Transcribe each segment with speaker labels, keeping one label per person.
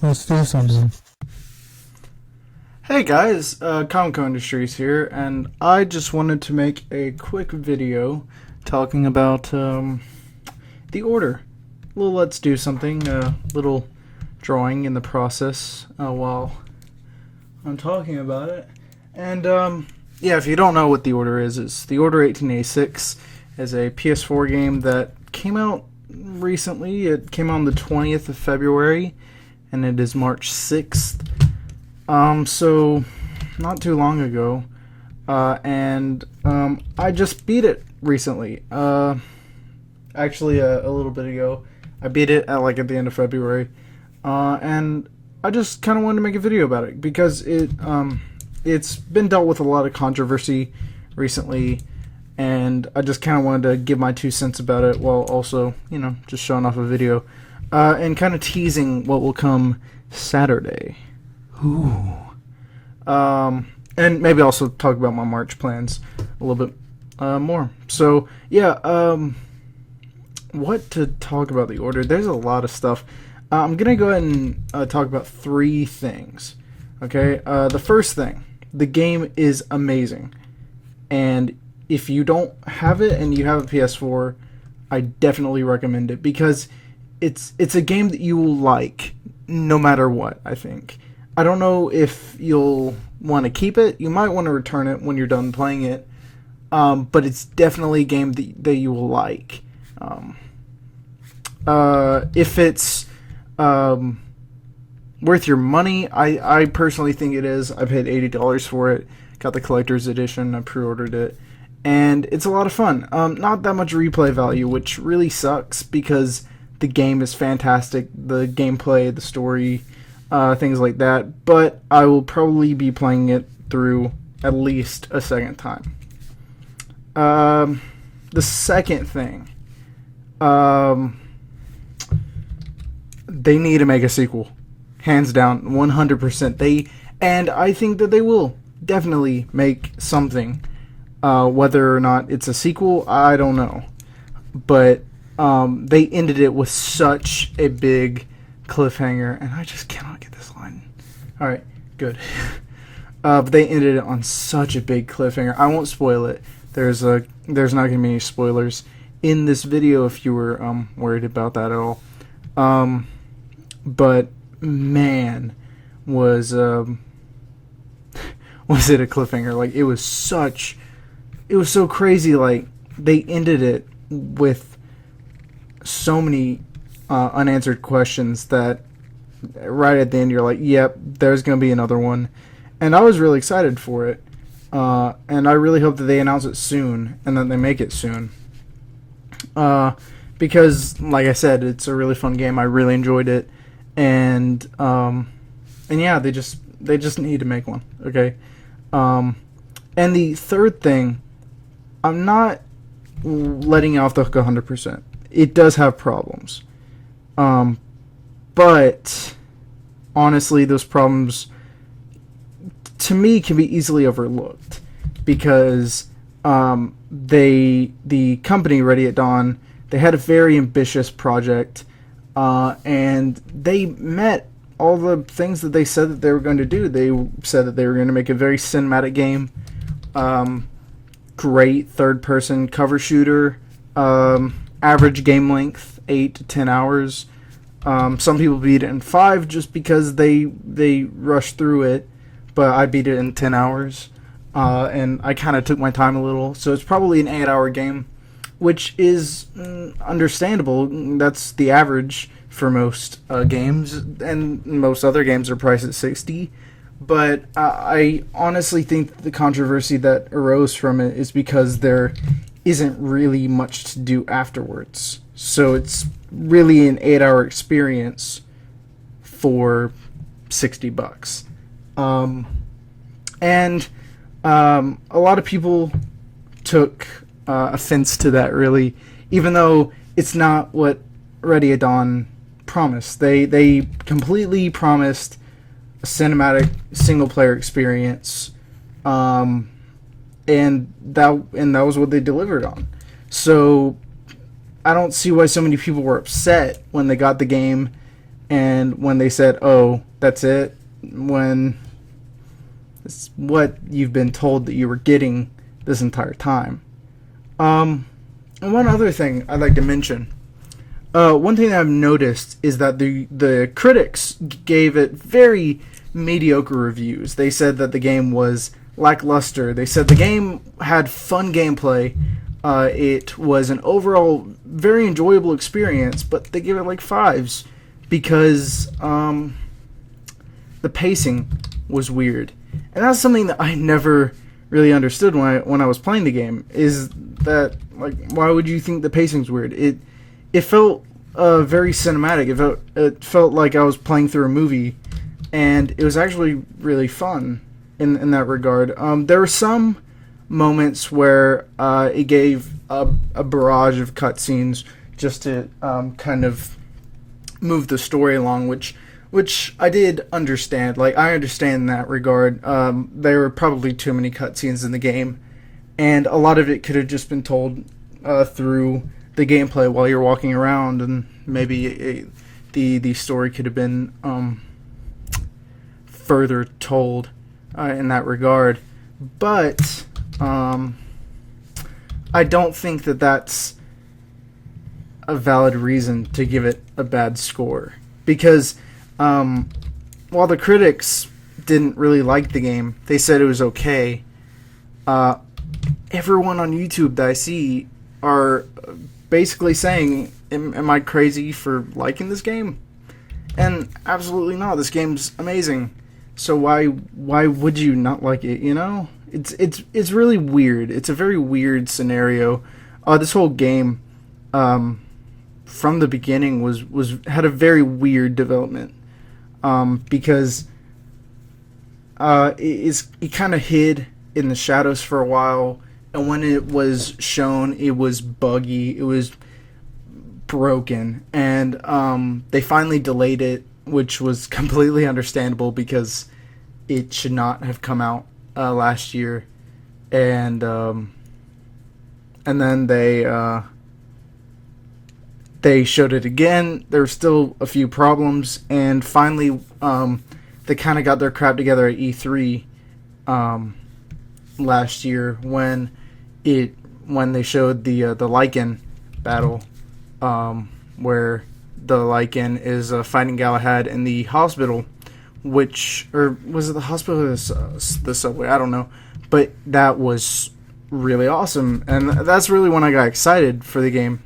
Speaker 1: Let's do something.
Speaker 2: Hey guys, Comic Industries here, and I just wanted to make a quick video talking about the order. A little let's do something, a little drawing in the process while I'm talking about it. And yeah, if you don't know what the order is, it's the Order 1886 is a PS4 game that came out recently. It came out on the 20th of February, and it is March 6th. So not too long ago, and I just beat it recently. Actually, a little bit ago, I beat it at the end of February, and I just kind of wanted to make a video about it because it's been dealt with a lot of controversy recently, and I just kind of wanted to give my 2 cents about it while also, just showing off a video, and kind of teasing what will come Saturday. Ooh. And maybe also talk about my March plans a little bit more. So, yeah, what to talk about the order? There's a lot of stuff. I'm going to go ahead and talk about 3 things. Okay? The first thing, the game is amazing. And if you don't have it and you have a PS4, I definitely recommend it because it's a game that you will like no matter what, I think. I don't know if you'll want to keep it. You might want to return it when you're done playing it. But it's definitely a game that you will like. If it's worth your money, I personally think it is. I paid $80 for it. Got the collector's edition. I pre-ordered it. And it's a lot of fun. Not that much replay value, which really sucks because the game is fantastic. The gameplay, the story, things like that, but I will probably be playing it through at least a second time. The second thing, they need to make a sequel, hands down, 100%. And I think that they will definitely make something. Whether or not it's a sequel, I don't know, but they ended it with such a big cliffhanger, and I just cannot get this line. Alright, good. But they ended it on such a big cliffhanger. I won't spoil it. There's not going to be any spoilers in this video if you were worried about that at all. But man, was it a cliffhanger? Like, it was so crazy. Like, they ended it with so many unanswered questions that right at the end you're like, yep, there's going to be another one. And I was really excited for it. And I really hope that they announce it soon and that they make it soon. Because, like I said, it's a really fun game. I really enjoyed it. And yeah, they just need to make one. Okay. And the third thing, I'm not letting it off the hook 100%. It does have problems. But honestly, those problems to me can be easily overlooked because the company Ready at Dawn, they had a very ambitious project, and they met all the things that they said that they were going to do. They said that they were going to make a very cinematic game, great third-person cover shooter, average game length 8 to 10 hours. Some people beat it in 5 just because they rushed through it, but I beat it in 10 hours, and I kind of took my time a little, so it's probably an 8-hour game, which is understandable. That's the average for most games, and most other games are priced at $60, but I honestly think the controversy that arose from it is because there isn't really much to do afterwards. So it's really an 8-hour experience for $60. And a lot of people took offense to that, really, even though it's not what Ready at Dawn promised. They completely promised a cinematic single-player experience, and that was what they delivered on. So I don't see why so many people were upset when they got the game and when they said, "Oh, that's it," when it's what you've been told that you were getting this entire time. And one other thing I'd like to mention. One thing that I've noticed is that the critics gave it very mediocre reviews. They said that the game was lackluster. They said the game had fun gameplay. It was an overall very enjoyable experience, but they gave it like fives because the pacing was weird. And that's something that I never really understood when I was playing the game. Is that, like, why would you think the pacing's weird? It felt very cinematic. It felt like I was playing through a movie, and it was actually really fun in that regard. There were some moments where it gave a barrage of cutscenes just to kind of move the story along, which I did understand. Like, I understand in that regard. There were probably too many cutscenes in the game, and a lot of it could have just been told through the gameplay while you're walking around, and maybe the story could have been further told in that regard. But I don't think that that's a valid reason to give it a bad score, because while the critics didn't really like the game, they said it was okay. Everyone on YouTube that I see are basically saying, am I crazy for liking this game? And absolutely not. This game's amazing. So why would you not like it, you know? It's really weird. It's a very weird scenario. This whole game from the beginning had a very weird development. Because it kind of hid in the shadows for a while, and when it was shown, it was buggy, it was broken, and they finally delayed it, which was completely understandable because it should not have come out last year, and then they showed it again. There were still a few problems, and finally they kind of got their crap together at E3 last year when they showed the Lycan battle, where the Lycan is fighting Galahad in the hospital, or was it the hospital or the subway? I don't know, but that was really awesome, and that's really when I got excited for the game.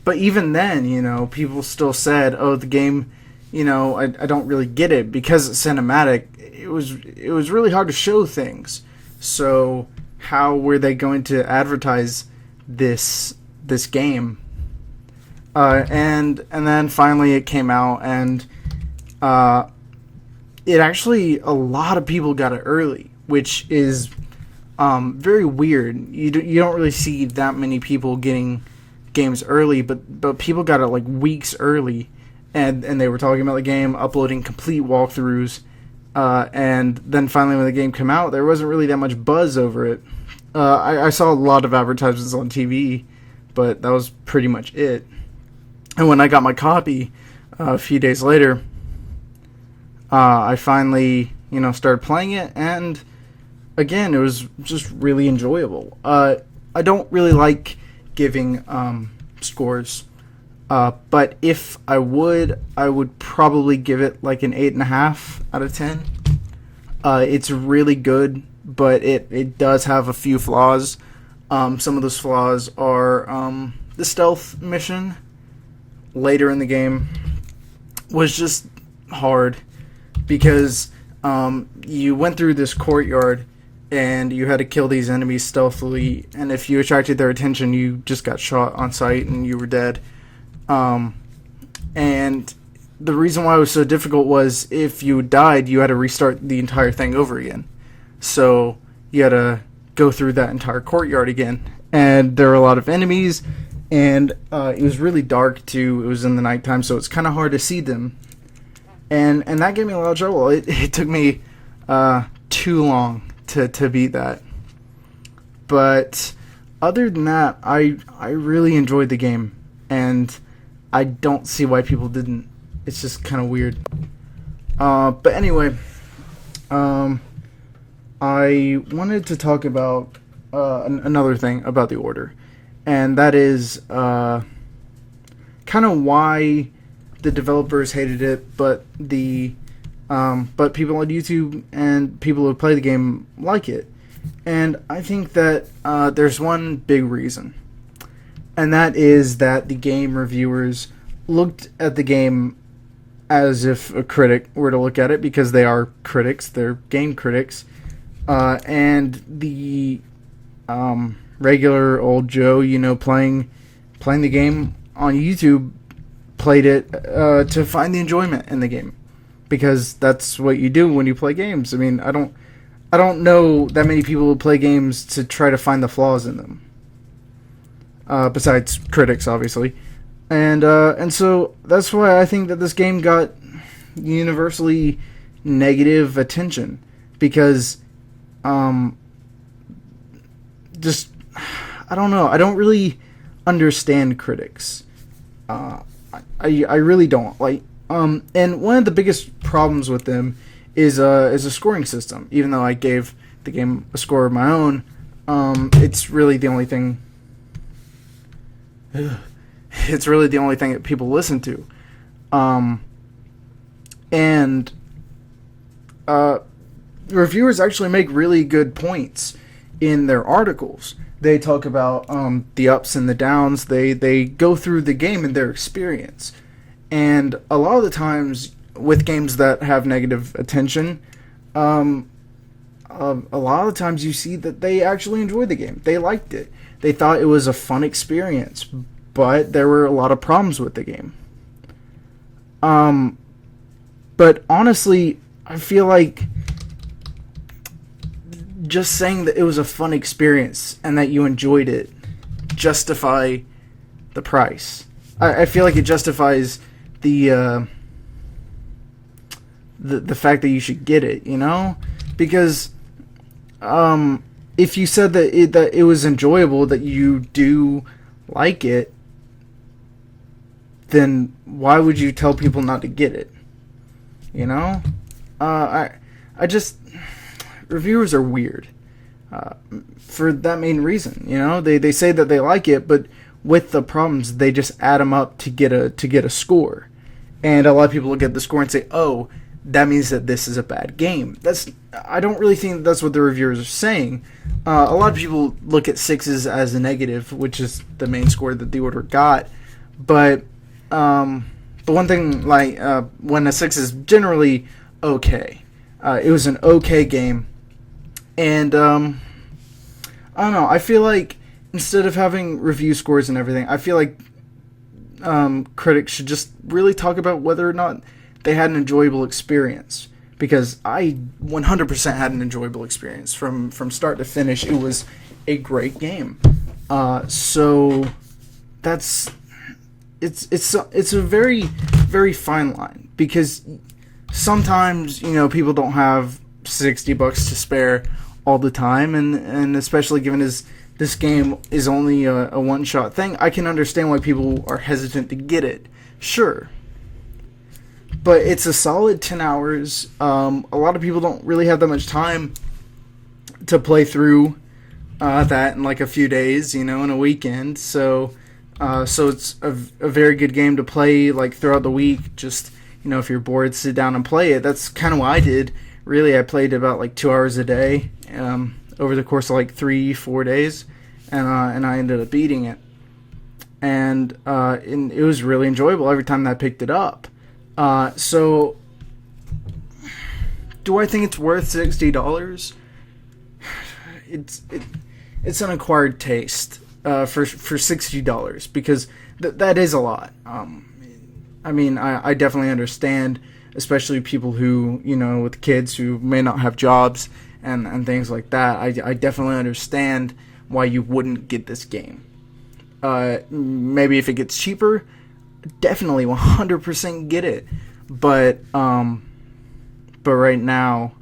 Speaker 2: But even then, you know, people still said, "Oh, the game, you know, I don't really get it because it's cinematic." It was really hard to show things. So how were they going to advertise this game? And then finally it came out, and it actually, a lot of people got it early, which is very weird. You don't really see that many people getting games early, but people got it like weeks early, and they were talking about the game, uploading complete walkthroughs, and then finally when the game came out, there wasn't really that much buzz over it. I saw a lot of advertisements on TV, but that was pretty much it. And when I got my copy a few days later, I finally, you know, started playing it, and again, it was just really enjoyable. I don't really like giving scores, but if I would probably give it like an 8.5 out of 10. It's really good, but it does have a few flaws. Some of those flaws are the stealth mission later in the game was just hard because you went through this courtyard and you had to kill these enemies stealthily, and if you attracted their attention, you just got shot on sight and you were dead. And the reason why it was so difficult was if you died, you had to restart the entire thing over again. So you had to go through that entire courtyard again, and there were a lot of enemies, and it was really dark too. It was in the nighttime, so it's kind of hard to see them, and that gave me a lot of trouble. It took me too long to beat that. But other than that, I really enjoyed the game, and I don't see why people didn't. It's just kind of weird. But anyway, I wanted to talk about another thing about the order, and that is kind of why the developers hated it, but but people on YouTube and people who play the game like it. And I think that there's one big reason, and that is that the game reviewers looked at the game as if a critic were to look at it, because they are critics, they're game critics, and the regular old Joe, playing the game on YouTube, played it to find the enjoyment in the game, because that's what you do when you play games. I mean, I don't know that many people who play games to try to find the flaws in them, besides critics, obviously. And so that's why I think that this game got universally negative attention, because just, I don't know, I don't really understand critics. I really don't. And one of the biggest problems with them is a scoring system. Even though I gave the game a score of my own, it's really the only thing. It's really the only thing that people listen to, and reviewers actually make really good points in their articles. They talk about the ups and the downs. They go through the game and their experience. And a lot of the times with games that have negative attention, a lot of the times you see that they actually enjoyed the game. They liked it. They thought it was a fun experience, but there were a lot of problems with the game. But honestly, I feel like just saying that it was a fun experience and that you enjoyed it justify the price. I feel like it justifies the fact that you should get it, because if you said that it was enjoyable, that you do like it, then why would you tell people not to get it? I just, reviewers are weird for that main reason. They say that they like it, but with the problems, they just add them up to get a score. And a lot of people look at the score and say, "Oh, that means that this is a bad game." I don't really think that's what the reviewers are saying. A lot of people look at 6s as a negative, which is the main score that the order got. But one thing, when a 6 is generally okay, it was an okay game, and I don't know. I feel like instead of having review scores and everything, I feel like critics should just really talk about whether or not they had an enjoyable experience, because I 100% had an enjoyable experience from start to finish. It was a great game. So that's it's a very, very fine line, because sometimes people don't have $60 to spare all the time, and especially given this game is only a one-shot thing, I can understand why people are hesitant to get it. Sure. But it's a solid 10 hours. A lot of people don't really have that much time to play through that in a few days, in a weekend. So it's a very good game to play throughout the week. Just, if you're bored, sit down and play it. That's kind of what I did. Really, I played about 2 hours a day over the course of 3-4 days, and I ended up beating it. And it was really enjoyable every time that I picked it up. So, do I think it's worth $60? It's an acquired taste for $60, because that is a lot. I definitely understand, especially people who, with kids who may not have jobs and things like that. I definitely understand why you wouldn't get this game. Maybe if it gets cheaper, definitely 100% get it. But right now,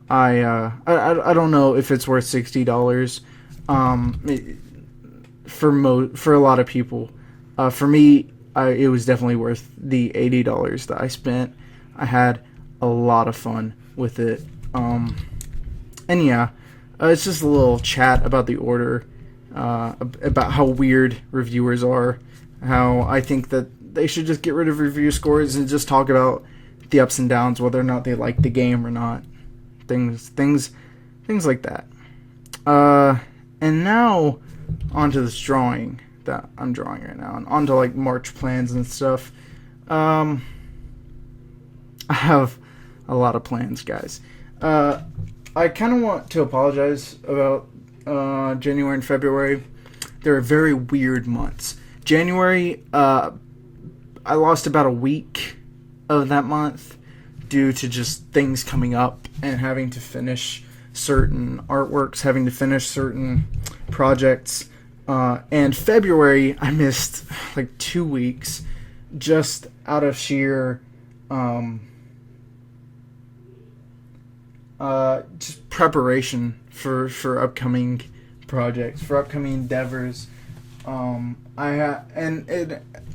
Speaker 2: I don't know if it's worth $60. For a lot of people. For me, it was definitely worth the $80 that I spent. I had a lot of fun with it. And yeah, it's just a little chat about the order, about how weird reviewers are, how I think that they should just get rid of review scores and just talk about the ups and downs, whether or not they like the game or not, things like that. And now onto this drawing that I'm drawing right now, and onto like March plans and stuff. I have a lot of plans, guys. I kind of want to apologize about January and February. They're very weird months. January, I lost about a week of that month due to just things coming up and having to finish certain artworks, having to finish certain projects. And February, I missed like 2 weeks just out of sheer just preparation for upcoming projects, for upcoming endeavors.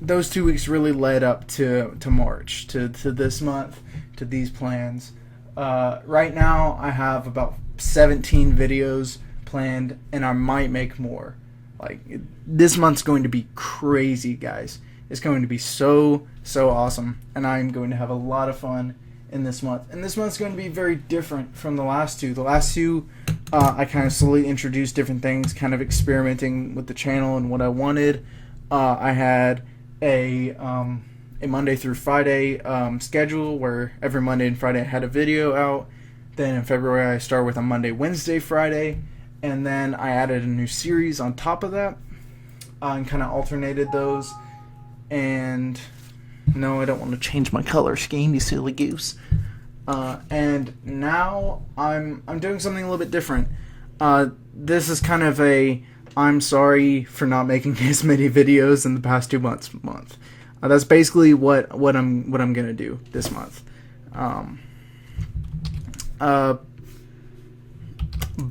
Speaker 2: Those 2 weeks really led up to March, to this month, to these plans. Right now, I have about 17 videos planned, and I might make more. Like, this month's going to be crazy, guys. It's going to be so awesome, and I'm going to have a lot of fun in this month. And this month's going to be very different from the last two. The last two, I kind of slowly introduced different things, kind of experimenting with the channel and what I wanted. I had a Monday through Friday schedule where every Monday and Friday I had a video out. Then in February I started with a Monday, Wednesday, Friday, and then I added a new series on top of that, and kind of alternated those. And no, I don't want to change my color scheme, you silly goose. And now I'm doing something a little bit different. This is kind of a I'm sorry for not making as many videos in the past 2 months. That's basically what I'm gonna do this month.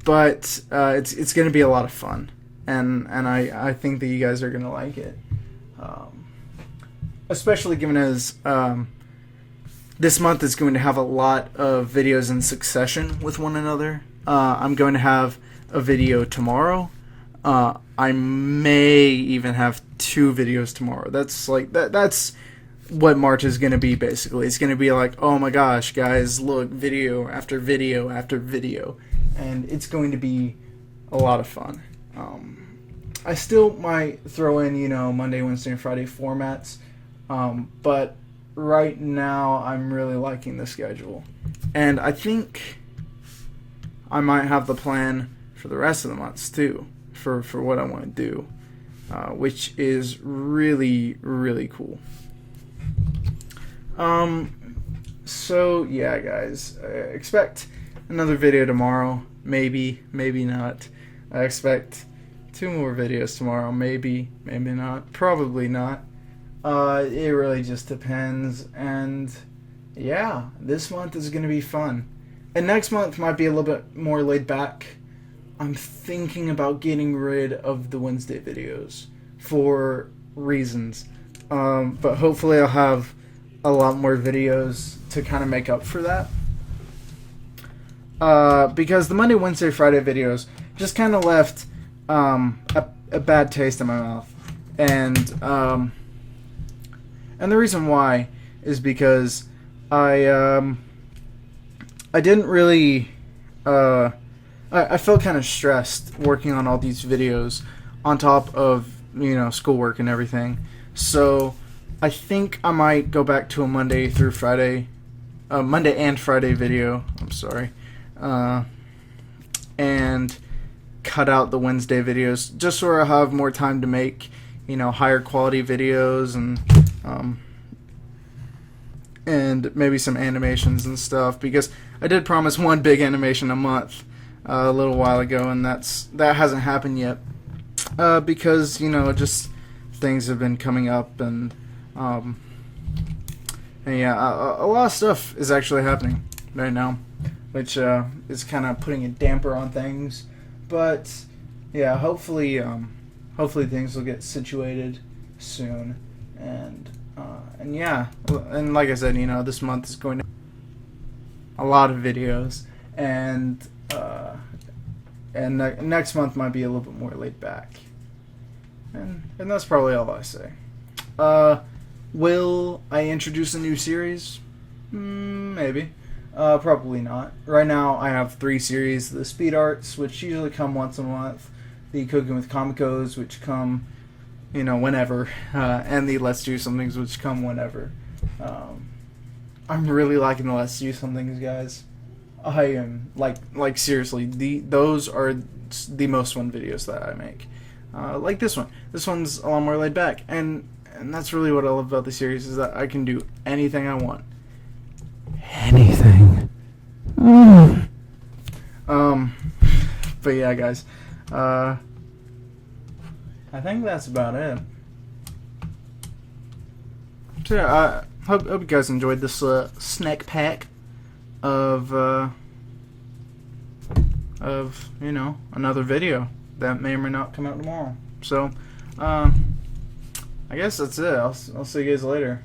Speaker 2: But it's gonna be a lot of fun, and I think that you guys are gonna like it. Especially given as this month is going to have a lot of videos in succession with one another. I'm going to have a video tomorrow. I may even have 2 videos tomorrow. That's like that's what March is going to be, basically. It's going to be like, oh my gosh, guys, look, video after video after video. And it's going to be a lot of fun. I still might throw in, Monday, Wednesday, and Friday formats. But right now I'm really liking the schedule, and I think I might have the plan for the rest of the months too, for what I want to do, which is really, really cool. So yeah, guys, expect another video tomorrow, maybe not. I expect 2 more videos tomorrow, maybe not, probably not. It really just depends, and yeah, this month is going to be fun. And next month might be a little bit more laid back. I'm thinking about getting rid of the Wednesday videos for reasons. But hopefully I'll have a lot more videos to kind of make up for that. Because the Monday, Wednesday, Friday videos just kind of left a bad taste in my mouth. And the reason why is because I didn't really I felt kind of stressed working on all these videos on top of schoolwork and everything. So I think I might go back to a Monday and Friday video. I'm sorry, and cut out the Wednesday videos just so I have more time to make higher quality videos and maybe some animations and stuff, because I did promise one big animation a month a little while ago, and that hasn't happened yet, because just things have been coming up, and yeah, a lot of stuff is actually happening right now, which is kind of putting a damper on things. But yeah, hopefully things will get situated soon, and yeah, and like I said, you know, this month is going to a lot of videos, and next month might be a little bit more laid back, and that's probably all I say. Will I introduce a new series? Maybe. Probably not. Right now I have 3 series: the Speed Arts, which usually come once a month, the Cooking with Comicos, which come, you know, whenever, and the Let's Do Somethings, which come whenever. I'm really liking the Let's Do Somethings, guys. I am like seriously, those are the most fun videos that I make. Like this one. This one's a lot more laid back, and that's really what I love about the series, is that I can do anything I want. Anything. But yeah, guys. I think that's about it. So yeah, I hope you guys enjoyed this snack pack of you know, another video that may or may not come out tomorrow. So I guess that's it. I'll see you guys later.